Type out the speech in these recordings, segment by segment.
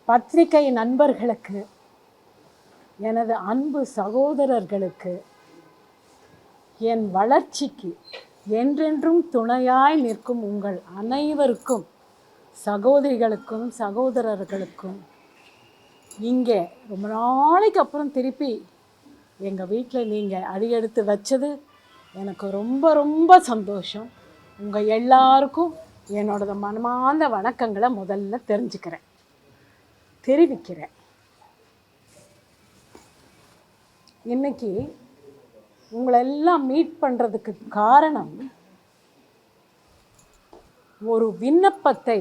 பத்திரிகை நண்பர்களுக்கு, எனது அன்பு சகோதரர்களுக்கு, என் வளர்ச்சிக்கு என்றென்றும் துணையாய் நிற்கும் உங்கள் அனைவருக்கும், சகோதரிகளுக்கும் சகோதரர்களுக்கும், இங்கே ரொம்ப நாளைக்கு அப்புறம் திருப்பி எங்கள் வீட்டில் நீங்கள் அடியெடுத்து வச்சது எனக்கு ரொம்ப ரொம்ப சந்தோஷம். உங்கள் எல்லாருக்கும் என்னோட மனமார்ந்த வணக்கங்களை முதல்ல தெரிவிக்கிறேன். இன்னைக்கு உங்களெல்லாம் மீட் பண்ணுறதுக்கு காரணம், ஒரு விண்ணப்பத்தை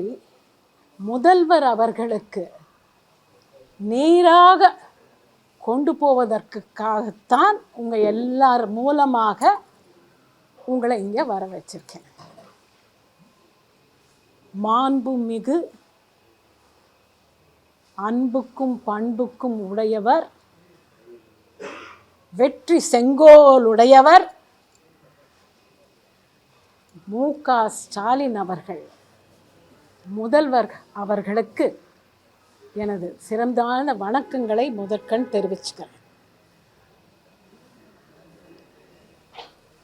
முதல்வர் அவர்களுக்கு நேராக கொண்டு போவதற்காகத்தான் உங்கள் எல்லார் மூலமாக உங்களை இங்கே வர வச்சிருக்கேன். மாண்புமிகு அன்புக்கும் பண்புக்கும் உடையவர், வெற்றி செங்கோலுடையவர் மு.க. ஸ்டாலின் அவர்கள், முதல்வர் அவர்களுக்கு எனது சிறந்தான வணக்கங்களை முதற்கண் தெரிவிச்சுக்கிறேன்.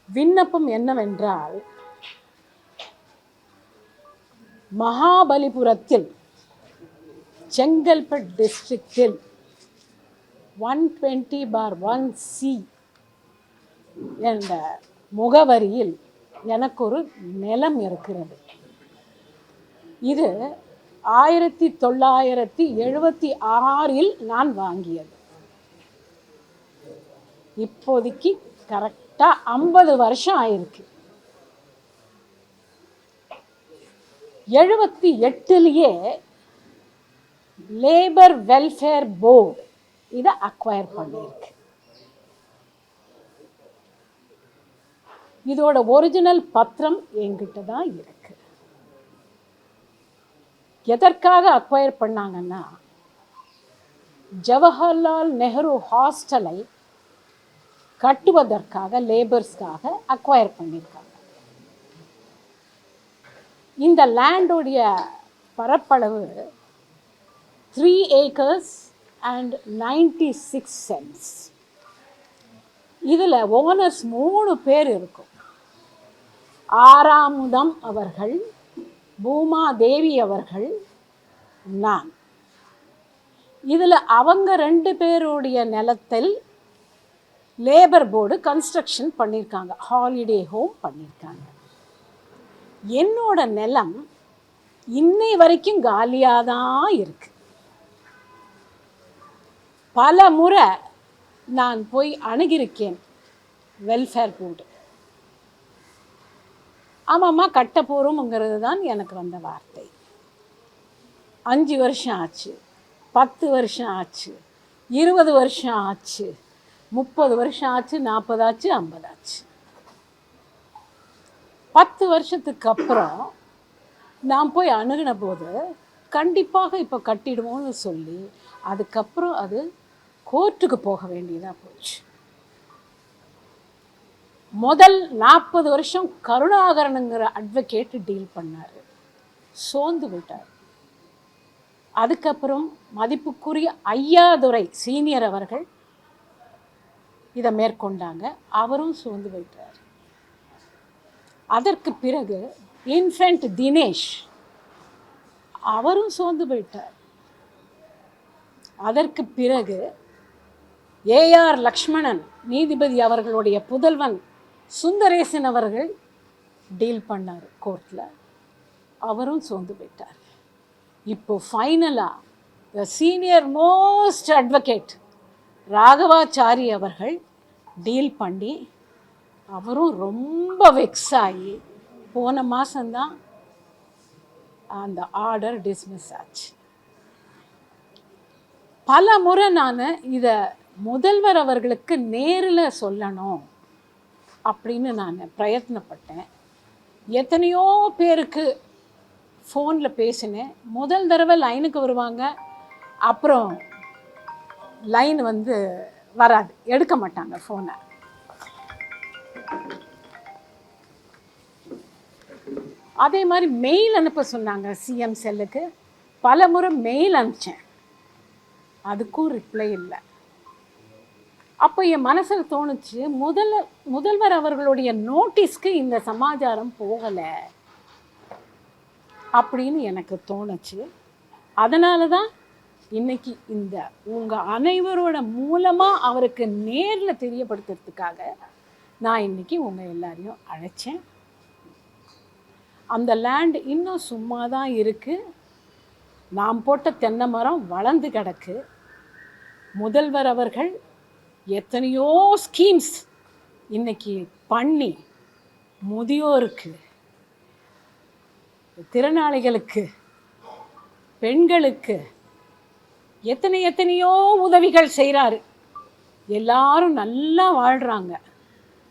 விண்ணப்பம் என்னவென்றால், மகாபலிபுரத்தில் செங்கல்பட்டு டிஸ்ட்ரிக்டில் 120/1C என்ற முகவரியில் எனக்கு ஒரு நிலம் இருக்கிறது. இது 1976 நான் வாங்கியது. இப்போதைக்கு கரெக்டாக 50 வருஷம் ஆயிருக்கு. 78 லேபர் வெல்ஃபேர் போர்டு இதை அக்வயர் பண்ணியிருக்கு. இதோட ஒரிஜினல் பத்திரம் என்கிட்ட தான் இருக்கு. எதற்காக அக்வயர் பண்ணாங்கன்னா, ஜவஹர்லால் நேரு ஹாஸ்டலை கட்டுவதற்காக லேபர்ஸ்க்காக அக்வயர் பண்ணியிருக்காங்க. இந்த லேண்டோடைய பரப்பளவு 3 acres and 96 cents. இதில் ஓனர்ஸ் 3 பேர் இருக்கும். ஆறாமுதம் அவர்கள், பூமாதேவி அவர்கள், நான். இதில் அவங்க 2 பேருடைய நிலத்தில் லேபர் போர்டு கன்ஸ்ட்ரக்ஷன் பண்ணியிருக்காங்க, ஹாலிடே ஹோம் பண்ணியிருக்காங்க. என்னோட நிலம் இன்னை வரைக்கும் காலியாக தான் இருக்கு. பல முறை நான் போய் அணுகியிருக்கேன் வெல்ஃபேர் போர்டு. ஆமாம்மா கட்ட போகிறோம்ங்கிறது தான் எனக்கு வந்த வார்த்தை. 5 வருஷம் ஆச்சு, 10 வருஷம் ஆச்சு, 20 வருஷம் ஆச்சு, 30 வருஷம் ஆச்சு, 40 ஆச்சு, 50 ஆச்சு. 10 வருஷத்துக்கு அப்புறம் நான் போய் அணுகின போது கண்டிப்பாக இப்போ கட்டிடுவோம்னு சொல்லி, அதுக்கப்புறம் அது கோர்ட்டுக்கு போக வேண்டியதாக போச்சு. முதல் 40 வருஷம் கருணாகரனுங்கிற அட்வொகேட் டீல் பண்ணார், சோர்ந்து விட்டார். அதுக்கப்புறம் மதிப்புக்குரிய ஐயாதுரை சீனியர் அவர்கள் இதை மேற்கொண்டாங்க, அவரும் சோர்ந்து விட்டார். அதற்கு பிறகு இன்ஃபென்ட் தினேஷ் அவரும் சோர்ந்து போயிட்டார். அதற்கு பிறகு ஏஆர் லக்ஷ்மணன் நீதிபதி அவர்களுடைய புதல்வன் சுந்தரேசன் அவர்கள் டீல் பண்ணார் கோர்ட்டில், அவரும் சோர்ந்து போயிட்டார். இப்போ ஃபைனலாக சீனியர் மோஸ்ட் அட்வொகேட் ராகவாச்சாரி அவர்கள் டீல் பண்ணி, அவரும் ரொம்ப வெக்ஸ் ஆகி போன மாதம்தான் அந்த ஆர்டர் டிஸ்மிஸ் ஆச்சு. பல முறை நான் இதை முதல்வர் அவர்களுக்கு நேரில் சொல்லணும் அப்படின்னு நான் பிரயத்னப்பட்டேன். எத்தனையோ பேருக்கு ஃபோனில் பேசினேன். முதல் தடவை லைனுக்கு வருவாங்க, அப்புறம் லைன் வராது, எடுக்க மாட்டாங்க ஃபோனை. அதே மாதிரி மெயில் அனுப்ப சொன்னாங்க சிஎம் செல்லுக்கு. பல முறை மெயில் அனுப்பிச்சேன், அதுக்கும் ரிப்ளை இல்லை. அப்போ என் மனசில் தோணுச்சு, முதல்வர் அவர்களுடைய நோட்டீஸ்க்கு இந்த சமாச்சாரம் போகலை அப்படின்னு எனக்கு தோணுச்சு. அதனால தான் இன்னைக்கு இந்த உங்கள் அனைவரோட மூலமாக அவருக்கு நேரில் தெரியப்படுத்துறதுக்காக நான் இன்னைக்கு உங்கள் எல்லாரையும் அழைச்சேன். அந்த லேண்ட் இன்னும் சும்மா தான் இருக்குது. நாம் போட்ட தென்னை மரம் வளர்ந்து கிடக்கு. முதல்வர் அவர்கள் எத்தனையோ ஸ்கீம்ஸ் இன்னைக்கு பண்ணி முதியோருக்கு, திறனாளிகளுக்கு, பெண்களுக்கு எத்தனையோ உதவிகள் செய்கிறாரு. எல்லாரும் நல்லா வாழ்கிறாங்க,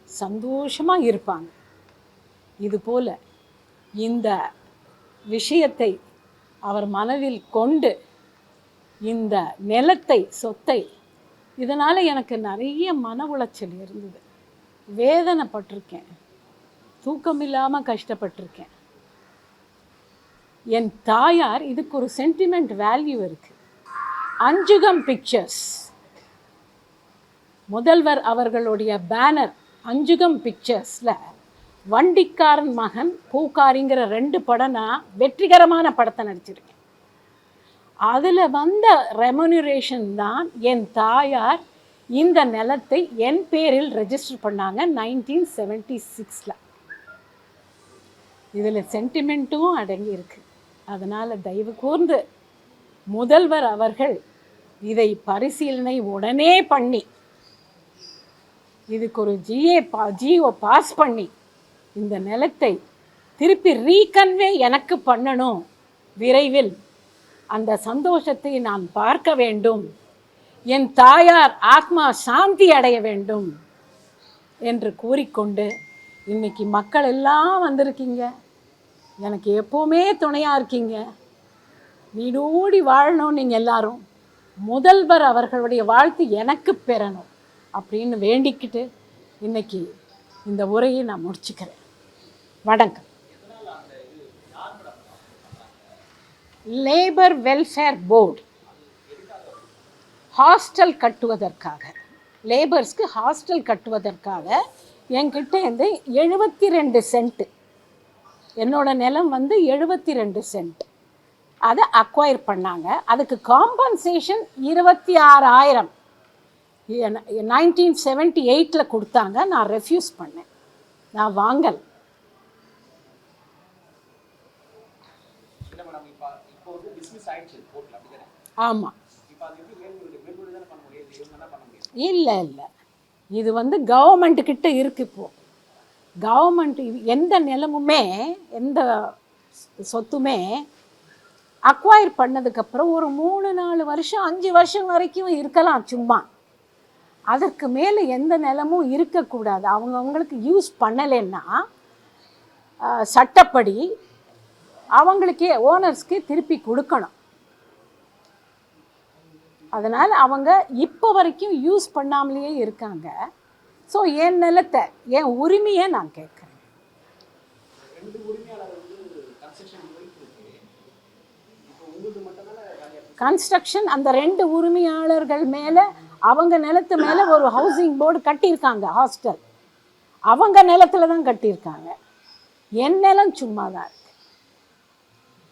சந்தோஷமாக இருப்பாங்க. இதுபோல் இந்த விஷயத்தை அவர் மனதில் கொண்டு இந்த நிலத்தை, சொத்தை, இதனால் எனக்கு நிறைய மன உளைச்சல் இருந்தது. வேதனைப்பட்டிருக்கேன், தூக்கம் இல்லாமல் கஷ்டப்பட்டிருக்கேன். என் தாயார், இதுக்கு ஒரு சென்டிமெண்ட் வேல்யூ இருக்குது. அஞ்சுகம் பிக்சர்ஸ், முதல்வர் அவர்களுடைய பேனர் அஞ்சுகம் பிக்சர்ஸில் வண்டிக்காரன் மகன் பூக்காரிங்கிற 2 படம் நான் வெற்றிகரமான படத்தை நடிச்சிருக்கேன். அதில் வந்த ரெமுனரேஷன் தான் என் தாயார் இந்த நிலத்தை என் பேரில் ரெஜிஸ்டர் பண்ணாங்க 1976. இதில் சென்டிமெண்ட்டும் அடங்கியிருக்கு. அதனால் தயவு கூர்ந்து முதல்வர் அவர்கள் இதை பரிசீலனை உடனே பண்ணி, இதுக்கு ஒரு ஜிஓ பாஸ் பண்ணி இந்த நிலத்தை திருப்பி ரீகன்வே எனக்கு பண்ணணும். விரைவில் அந்த சந்தோஷத்தை நான் பார்க்க வேண்டும். என் தாயார் ஆத்மா சாந்தி அடைய வேண்டும் என்று கூறிக்கொண்டு, இன்னைக்கு மக்கள் எல்லாம் வந்திருக்கீங்க, எனக்கு எப்போவுமே துணையாக இருக்கீங்க, வீடோடி வாழணும். நீங்கள் எல்லாரும் முதல்வர் அவர்களுடைய வாழ்த்து எனக்கு பெறணும் அப்படின்னு வேண்டிக்கிட்டு இன்னைக்கு இந்த உரையை நான் முடிச்சுக்கிறேன். வணக்கம். லேபர் வெல்ஃபேர் போர்டு ஹாஸ்டல் கட்டுவதற்காக, லேபர்ஸ்க்கு ஹாஸ்டல் கட்டுவதற்காக என்கிட்ட இருந்து 72 சென்ட், என்னோட நிலம் வந்து 72 சென்ட், அதை அக்வயர் பண்ணாங்க. அதுக்கு காம்பன்சேஷன் 26,000 1978 கொடுத்தாங்க. நான் ரெஃப்யூஸ் பண்ணேன், நான் வாங்கல். ஆமாம், இல்லை இல்லை, இது வந்து கவர்மெண்ட்டுக்கிட்ட இருக்குது. இப்போது கவர்மெண்ட் எந்த நிலமுமே எந்த சொத்துமே அக்வயர் பண்ணதுக்கப்புறம் ஒரு 3-4 வருஷம் 5 வருஷம் வரைக்கும் இருக்கலாம் சும்மா. அதற்கு மேலே எந்த நிலமும் இருக்கக்கூடாது. அவங்களுக்கு யூஸ் பண்ணலைன்னா சட்டப்படி அவங்களுக்கே, ஓனர்ஸ்க்கே திருப்பி கொடுக்கணும். அதனால் அவங்க இப்போ வரைக்கும் யூஸ் பண்ணாமலேயே இருக்காங்க. ஸோ என் நிலத்தை, என் உரிமையை நான் கேட்குறேன். கன்ஸ்ட்ரக்ஷன் அந்த 2 உரிமையாளர்கள் மேலே, அவங்க நிலத்து மேலே ஒரு ஹவுசிங் போர்டு கட்டியிருக்காங்க, ஹாஸ்டல் அவங்க நிலத்தில் தான் கட்டியிருக்காங்க. என் நிலம் சும்மா தான் இருக்கு.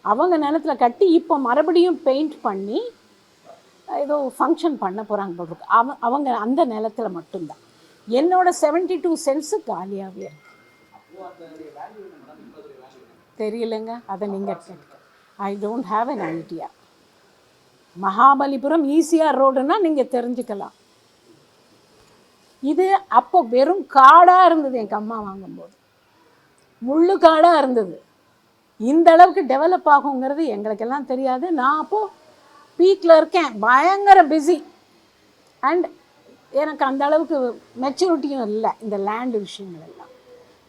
அவங்க நிலத்தில் கட்டி இப்போ மறுபடியும் பெயிண்ட் பண்ணி ஏதோ ஃபங்க்ஷன் பண்ண போகிறாங்க போட்டிருக்கு. அவங்க அந்த நிலத்தில் மட்டும்தான். என்னோட 72 சென்ட்ஸு காலியாகவே இருக்கு. தெரியலைங்க, அதை நீங்கள் கேட்க. I don't have an idea. Mahabalipuram ECR ரோடுன்னா நீங்கள் தெரிஞ்சுக்கலாம். இது அப்போ வெறும் காடாக இருந்தது. எங்கள் அம்மா வாங்கும்போது முள்ளு காடாக இருந்தது. இந்த அளவுக்கு டெவலப் ஆகுங்கிறது எங்களுக்கெல்லாம் தெரியாது. நான் அப்போது பீக்கில் இருக்கேன், பயங்கர பிஸி. அண்ட் எனக்கு அந்த அளவுக்கு மெச்சூரிட்டியும் இல்லை இந்த லேண்டு விஷயங்கள் எல்லாம்.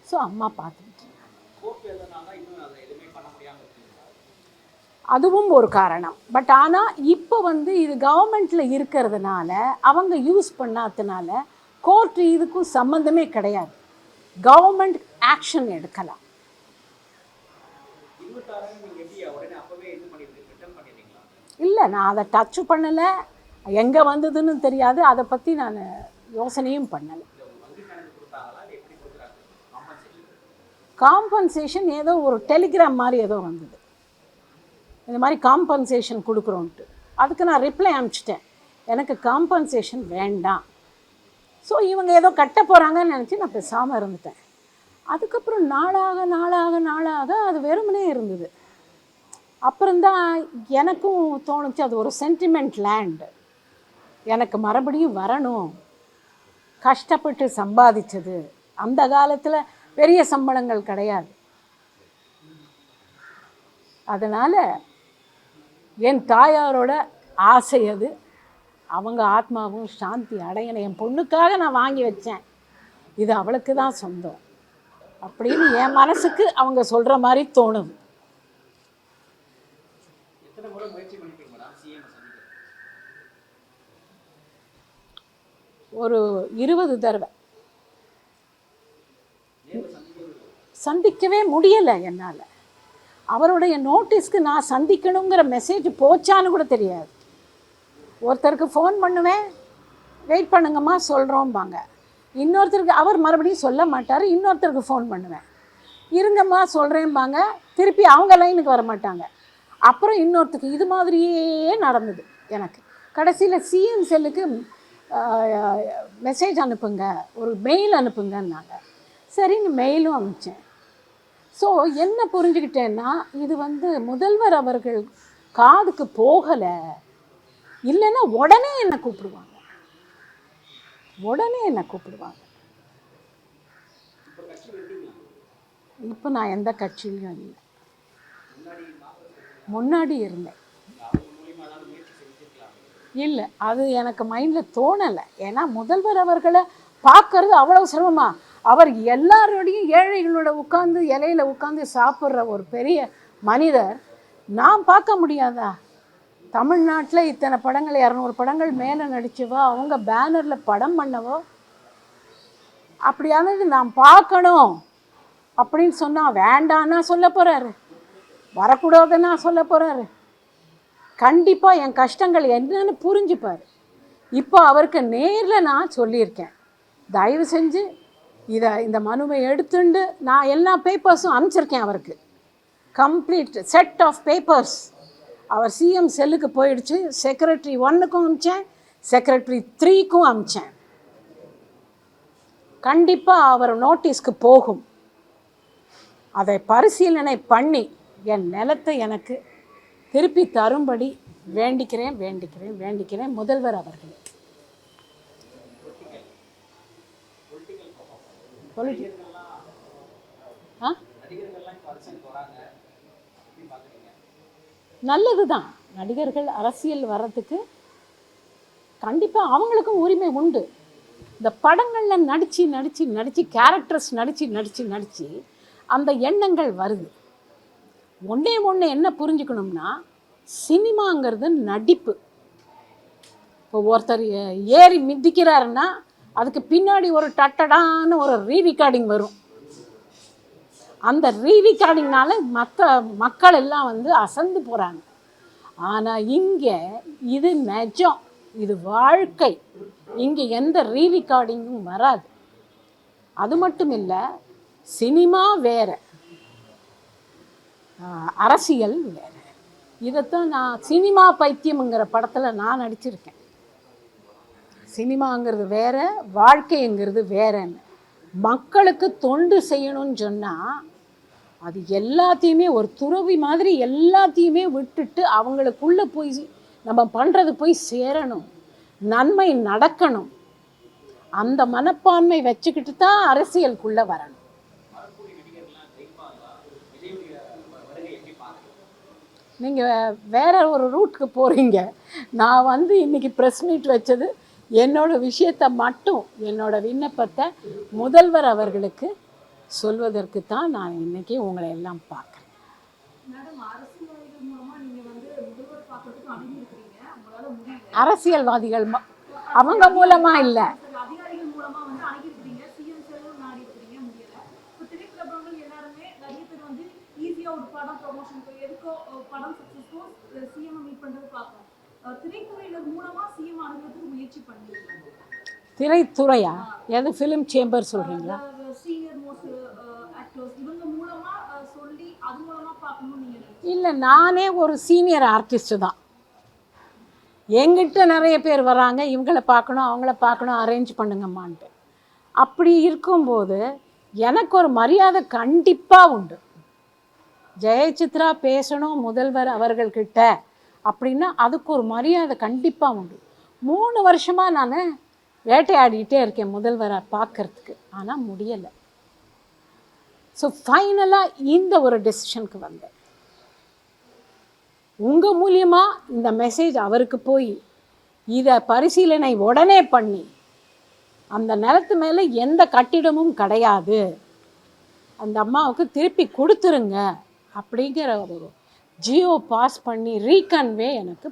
ஸோ அம்மா பார்த்துக்கிட்டு, அதுவும் ஒரு காரணம். பட் ஆனால் இப்போ வந்து இது கவர்மெண்ட்டில் இருக்கிறதுனால, அவங்க யூஸ் பண்ணாததுனால கோர்ட்டு இதுக்கும் சம்மந்தமே கிடையாது. கவர்மெண்ட் ஆக்ஷன் எடுக்கலாம். இல்லை, நான் அதை டச்சு பண்ணலை. எங்கே வந்ததுன்னு தெரியாது, அதை பற்றி நான் யோசனையும் பண்ணலை. காம்பன்சேஷன் ஏதோ ஒரு டெலிகிராம் மாதிரி ஏதோ வந்தது, இந்த மாதிரி காம்பன்சேஷன் கொடுக்குறோன்ட்டு. அதுக்கு நான் ரிப்ளை அனுப்பிச்சிட்டேன், எனக்கு காம்பன்சேஷன் வேண்டாம். ஸோ இவங்க ஏதோ கட்ட போகிறாங்கன்னு நினச்சி நான் பேசாமல் இருந்துட்டேன். அதுக்கப்புறம் நாளாக நாளாக நாளாக அது வெறுமனே இருந்தது. அப்புறம்தான் எனக்கும் தோணுச்சு, அது ஒரு சென்டிமெண்ட் லேண்டு, எனக்கு மறுபடியும் வரணும். கஷ்டப்பட்டு சம்பாதிச்சது, அந்த காலத்தில் பெரிய சம்பளங்கள் கிடையாது. அதனால் என் தாயாரோட ஆசை அது, அவங்க ஆத்மாவும் சாந்தி அடையணும். என் பொண்ணுக்காக நான் வாங்கி வச்சேன், இது அவளுக்கு தான் சொந்தம் அப்படின்னு என் மனசுக்கு அவங்க சொல்கிற மாதிரி தோணுது. ஒரு 20 தடவை சந்திக்கவே முடியலை என்னால். அவருடைய நோட்டீஸ்க்கு நான் சந்திக்கணுங்கிற மெசேஜ் போச்சான்னு கூட தெரியாது. ஒருத்தருக்கு ஃபோன் பண்ணுவேன், வெயிட் பண்ணுங்கம்மா சொல்கிறோம்பாங்க. இன்னொருத்தருக்கு அவர் மறுபடியும் சொல்ல மாட்டார், இன்னொருத்தருக்கு ஃபோன் பண்ணுவேன், இருங்கம்மா சொல்கிறேன்பாங்க, திருப்பி அவங்க லைனுக்கு வர மாட்டாங்க. அப்புறம் இன்னொருத்தருக்கு இது மாதிரியே நடந்தது எனக்கு. கடைசியில் சிஎம் செல்லுக்கு மெசேஜ் அனுப்புங்க, ஒரு மெயில் அனுப்புங்கன்னாங்க. சரின்னு மெயிலும் அனுப்பிச்சேன். ஸோ என்ன புரிஞ்சுக்கிட்டேன்னா, இது முதல்வர் அவர்கள் காதுக்கு போகலை, இல்லைன்னா உடனே என்னை கூப்பிடுவாங்க, உடனே என்னை கூப்பிடுவாங்க. இப்போ நான் எந்த கட்சியிலையும் இல்லை, முன்னாடி இருந்தேன். இல்லை, அது எனக்கு மைண்டில் தோணலை. ஏன்னா முதல்வர் அவர்களை பார்க்கறது அவ்வளோ சிரமமா? அவர் எல்லாரோடையும் ஏழைகளோட உட்காந்து இலையில் உட்காந்து சாப்பிட்ற ஒரு பெரிய மனிதர் நான் பார்க்க முடியாதா? தமிழ்நாட்டில் இத்தனை படங்கள், 200 படங்கள் மேலே நடிச்சவோ, அவங்க பேனரில் படம் பண்ணவோ, அப்படியானது நான் பார்க்கணும் அப்படின்னு சொன்னால் வேண்டான்னா சொல்ல போகிறாரு, வரக்கூடாதுன்னா சொல்ல போகிறாரு. கண்டிப்பாக என் கஷ்டங்கள் என்னன்னு புரிஞ்சுப்பார். இப்போ அவருக்கு நேரில் நான் சொல்லியிருக்கேன், தயவு செஞ்சு இந்த மனுவை எடுத்துண்டு நான் எல்லா பேப்பர்ஸும் அனுப்பிச்சிருக்கேன் அவருக்கு, கம்ப்ளீட் செட் ஆஃப் பேப்பர்ஸ். அவர் சிஎம் செல்லுக்கு போயிடுச்சு, செக்ரட்டரி 1க்கும் அனுப்பிச்சேன், செக்ரட்டரி 3க்கும் அனுப்பிச்சேன். கண்டிப்பாக அவர் நோட்டீஸ்க்கு போகும். அதை பரிசீலனை பண்ணி என் நிலத்தை எனக்கு திருப்பி தரும்படி வேண்டிக்கிறேன் வேண்டிக்கிறேன் வேண்டிக்கிறேன் முதல்வர் அவர்கள். நல்லது தான், நடிகர்கள் அரசியல் வர்றதுக்கு கண்டிப்பாக அவங்களுக்கும் உரிமை உண்டு. இந்த படங்களில் நடித்து நடித்து நடித்து கேரக்டர்ஸ் நடித்து நடித்து நடித்து அந்த எண்ணங்கள் வருது. ஒன்றே என்ன புரிஞ்சுக்கணும்னா, சினிமாங்கிறது நடிப்பு. இப்போ ஒருத்தர் ஏறி மிதிக்கிறாருன்னா அதுக்கு பின்னாடி ஒரு டட்டடான ஒரு ரீரிகார்டிங் வரும். அந்த ரீரிகார்டிங்னால மற்ற மக்கள் எல்லாம் அசந்து போகிறாங்க. ஆனால் இங்கே இது நிஜம், இது வாழ்க்கை, இங்கே எந்த ரீரிகார்டிங்கும் வராது. அது மட்டும் இல்லை, சினிமா வேறு, அரசியல் வேறு. இதைத்தான் நான் சினிமா பைத்தியம்ங்கிற படத்தில் நான் நடிச்சிருக்கேன். சினிமாங்கிறது வேறு, வாழ்க்கைங்கிறது வேறன்னு. மக்களுக்கு தொண்டு செய்யணும்னு சொன்னால் அது எல்லாத்தையுமே ஒரு துறவி மாதிரி எல்லாத்தையுமே விட்டுட்டு அவங்களுக்குள்ளே போய் நம்ம பண்ணுறது போய் சேரணும், நன்மை நடக்கணும். அந்த மனப்பான்மை வச்சுக்கிட்டு தான் அரசியலுக்குள்ளே வரணும். நீங்கள் வேற ஒரு ரூட்டுக்கு போகிறீங்க. நான் இன்றைக்கி ப்ரெஸ் மீட் வச்சது என்னோடய விஷயத்தை மட்டும், என்னோடய விண்ணப்பத்தை முதல்வர் அவர்களுக்கு சொல்வதற்கு தான் நான் இன்றைக்கி உங்களை எல்லாம் பார்க்குறேன். அரசியல்வாதிகள் அவங்க மூலமாக இல்லை, திரைத்துறையினர் மூலமா சிஎம் ஆகிறதுக்கு முயற்சி பண்ணிருக்காங்க. திரைத்துறையா? எது ஃபிலிம் சேம்பர் சொல்கிறீங்களா? சீனியர் மோஸ்ட் ஆக்டர்ஸ் இவங்க மூலமா சொல்லி அது மூலமா பார்க்கணும்னு நீங்க நினைக்கிறீங்க? இல்லை, நானே ஒரு சீனியர் ஆர்டிஸ்ட்டு தான். எங்கிட்ட நிறைய பேர் வராங்க, இவங்களை பார்க்கணும் அவங்கள பார்க்கணும் அரேஞ்ச் பண்ணுங்கம்மான்ட்டு. அப்படி இருக்கும்போது எனக்கு ஒரு மரியாதை கண்டிப்பாக உண்டு. ஜெயசித்ரா பேசணும் முதல்வர் அவர்கள்கிட்ட அப்படின்னா அதுக்கு ஒரு மரியாதை கண்டிப்பாக உண்டு. 3 வருஷமாக நான் வேட்டையாடிக்கிட்டே இருக்கேன் முதல்வரை பார்க்கறதுக்கு, ஆனால் முடியலை. ஸோ ஃபைனலாக இந்த ஒரு டெசிஷனுக்கு வந்தேன். உங்கள் மூலியமாக இந்த மெசேஜ் அவருக்கு போய் இதை பரிசீலனை உடனே பண்ணி அந்த நிலத்து மேலே எந்த கட்டிடமும் கிடையாது, அந்த அம்மாவுக்கு திருப்பி கொடுத்துருங்க அப்படிங்கிற ஒரு ஜியோ பாஸ் பண்ணி ரீகன்வே எனக்கு